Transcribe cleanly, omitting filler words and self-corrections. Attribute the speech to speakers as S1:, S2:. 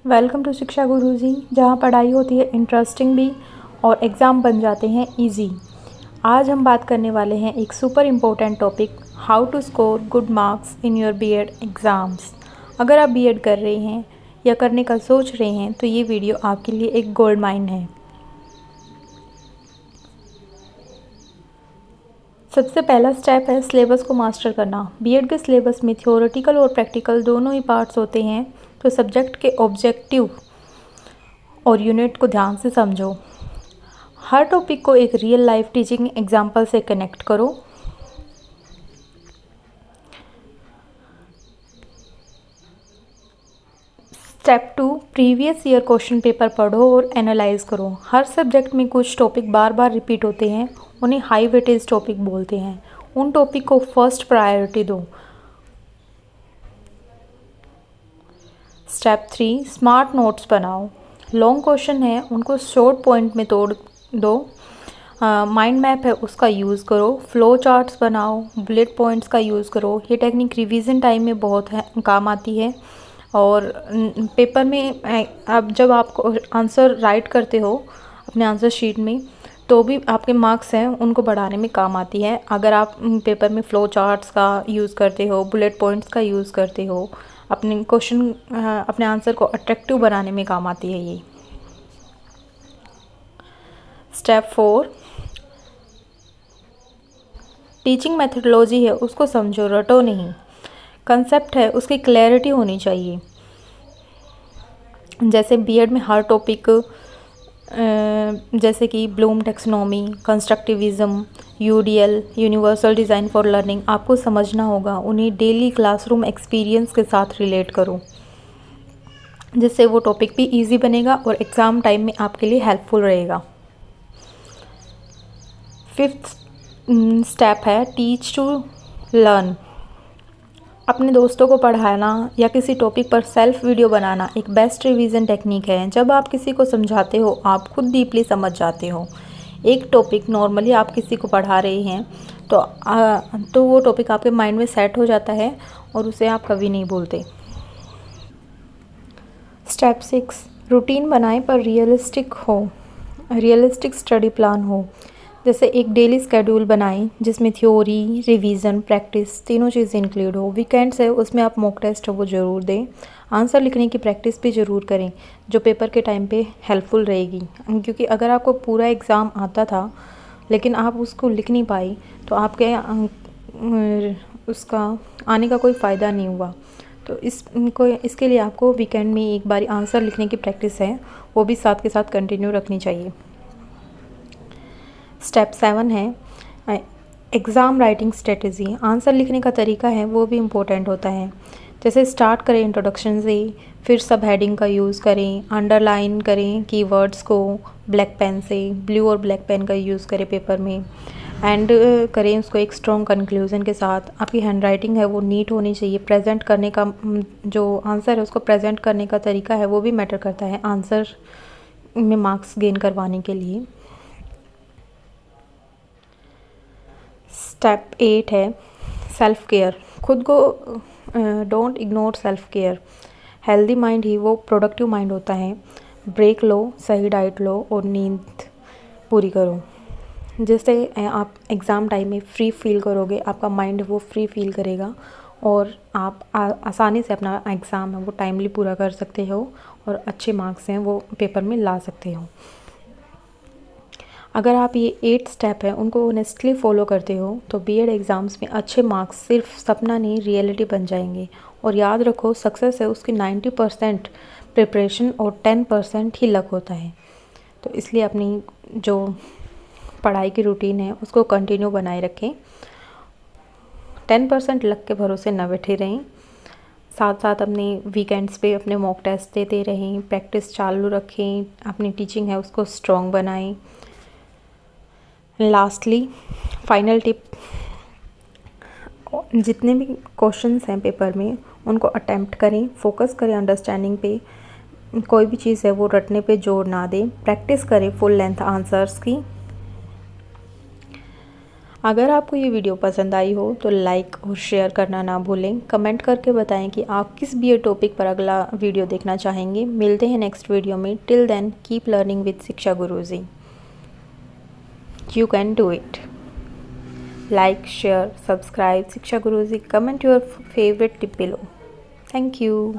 S1: Welcome to शिक्षा गुरुजी, जहाँ पढ़ाई होती है इंटरेस्टिंग भी और एग्ज़ाम बन जाते हैं इजी। आज हम बात करने वाले हैं एक super important topic, how to score good marks in your BEd exams. अगर आप बीएड कर रहे हैं या करने का सोच रहे हैं तो ये वीडियो आपके लिए एक गोल्ड माइन है। सबसे पहला स्टेप है सिलेबस को मास्टर करना। बीएड के सिलेबस में थ्योरेटिकल और प्रैक्टिकल दोनों ही पार्ट्स होते हैं, तो सब्जेक्ट के ऑब्जेक्टिव और यूनिट को ध्यान से समझो। हर टॉपिक को एक रियल लाइफ टीचिंग एग्जाम्पल से कनेक्ट करो। Step 2, previous year question paper पढ़ो और एनालाइज करो। हर सब्जेक्ट में कुछ टॉपिक बार बार रिपीट होते हैं, उन्हें हाई वेटेज टॉपिक बोलते हैं। उन टॉपिक को फर्स्ट प्रायोरिटी दो। स्टेप 3, स्मार्ट नोट्स बनाओ। लॉन्ग क्वेश्चन है, उनको शॉर्ट पॉइंट में तोड़ दो। माइंड मैप है, उसका यूज़ करो। फ्लो चार्ट्स बनाओ, बुलेट पॉइंट्स का यूज़ करो। ये टेक्निक रिवीजन टाइम में बहुत काम आती है। और पेपर में अब जब आपको आंसर राइट करते हो अपने आंसर शीट में, तो भी आपके मार्क्स हैं उनको बढ़ाने में काम आती है। अगर आप पेपर में फ्लो चार्ट्स का यूज़ करते हो, बुलेट पॉइंट्स का यूज़ करते हो, अपने क्वेश्चन अपने आंसर को अट्रैक्टिव बनाने में काम आती है ये। स्टेप 4, टीचिंग मेथडोलॉजी है, उसको समझो, रटो नहीं। कंसेप्ट है, उसकी क्लैरिटी होनी चाहिए। जैसे बीएड में हर टॉपिक जैसे कि Bloom taxonomy, constructivism, UDL, universal design for learning आपको समझना होगा। उन्हें डेली क्लासरूम एक्सपीरियंस के साथ रिलेट करो, जिससे वो टॉपिक भी इजी बनेगा और एग्ज़ाम टाइम में आपके लिए हेल्पफुल रहेगा। फिफ्थ स्टेप है टीच टू लर्न। अपने दोस्तों को पढ़ाना या किसी टॉपिक पर सेल्फ वीडियो बनाना एक बेस्ट रिवीजन टेक्निक है। जब आप किसी को समझाते हो, आप खुद डीपली समझ जाते हो। एक टॉपिक नॉर्मली आप किसी को पढ़ा रहे हैं तो वो टॉपिक आपके माइंड में सेट हो जाता है और उसे आप कभी नहीं भूलते। स्टेप 6, रूटीन बनाएं पर रियलिस्टिक स्टडी प्लान हो। जैसे एक डेली स्केड्यूल बनाएं जिसमें थ्योरी, रिवीजन, प्रैक्टिस तीनों चीज़ें इंक्लूड हो। वीकेंड्स है, उसमें आप मॉक टेस्ट वो ज़रूर दें। आंसर लिखने की प्रैक्टिस भी ज़रूर करें, जो पेपर के टाइम पे हेल्पफुल रहेगी। क्योंकि अगर आपको पूरा एग्ज़ाम आता था लेकिन आप उसको लिख नहीं पाई तो आपके उसका आने का कोई फ़ायदा नहीं हुआ। तो इसके लिए आपको वीकेंड में एक बार आंसर लिखने की प्रैक्टिस है, वो भी साथ के साथ कंटिन्यू रखनी चाहिए। स्टेप 7 है एग्ज़ाम राइटिंग स्ट्रेटजी। आंसर लिखने का तरीका है वो भी इम्पोर्टेंट होता है। जैसे स्टार्ट करें इंट्रोडक्शन से, फिर सब हेडिंग का यूज़ करें, अंडरलाइन करें कीवर्ड्स को ब्लैक पेन से, ब्लू और ब्लैक पेन का यूज़ करें पेपर में, एंड करें उसको एक स्ट्रॉन्ग कंक्लूजन के साथ। आपकी हैंड राइटिंग है वो नीट होनी चाहिए। प्रेजेंट करने का जो आंसर है उसको प्रेजेंट करने का तरीका है वो भी मैटर करता है आंसर में मार्क्स गेन करवाने के लिए। स्टेप 8 है सेल्फ केयर। खुद को don't ignore self care. Healthy mind ही वो प्रोडक्टिव माइंड होता है। ब्रेक लो, सही डाइट लो और नींद पूरी करो, जिससे आप एग्ज़ाम टाइम में फ्री फील करोगे। आपका माइंड वो फ्री फील करेगा और आप आसानी से अपना एग्ज़ाम है वो टाइमली पूरा कर सकते हो और अच्छे मार्क्स हैं वो पेपर में ला सकते हो। अगर आप ये 8 स्टेप हैं उनको ऑनेस्टली फॉलो करते हो तो बीएड एग्ज़ाम्स में अच्छे मार्क्स सिर्फ सपना नहीं, रियलिटी बन जाएंगे। और याद रखो, सक्सेस है उसकी 90% प्रिपरेशन और 10% ही लक होता है। तो इसलिए अपनी जो पढ़ाई की रूटीन है उसको कंटिन्यू बनाए रखें। 10% लक के भरोसे न बैठे रहें। साथ साथ अपने वीकेंड्स पे अपने मॉक टेस्ट देते रहें, प्रैक्टिस चालू रखें, अपनी टीचिंग है उसको स्ट्रॉन्ग बनाएं। लास्टली फाइनल टिप, जितने भी क्वेश्चंस हैं पेपर में उनको अटेम्प्ट करें, फोकस करें अंडरस्टैंडिंग पे। कोई भी चीज़ है वो रटने पे जोर ना दें। प्रैक्टिस करें फुल लेंथ आंसर्स की। अगर आपको ये वीडियो पसंद आई हो तो लाइक और शेयर करना ना भूलें। कमेंट करके बताएं कि आप किस बीए टॉपिक पर अगला वीडियो देखना चाहेंगे। मिलते हैं नेक्स्ट वीडियो में। Till then keep learning with Shiksha Guruji. You can do it. Like, share, subscribe Shiksha Guruji. Comment your favourite tip below. Thank you.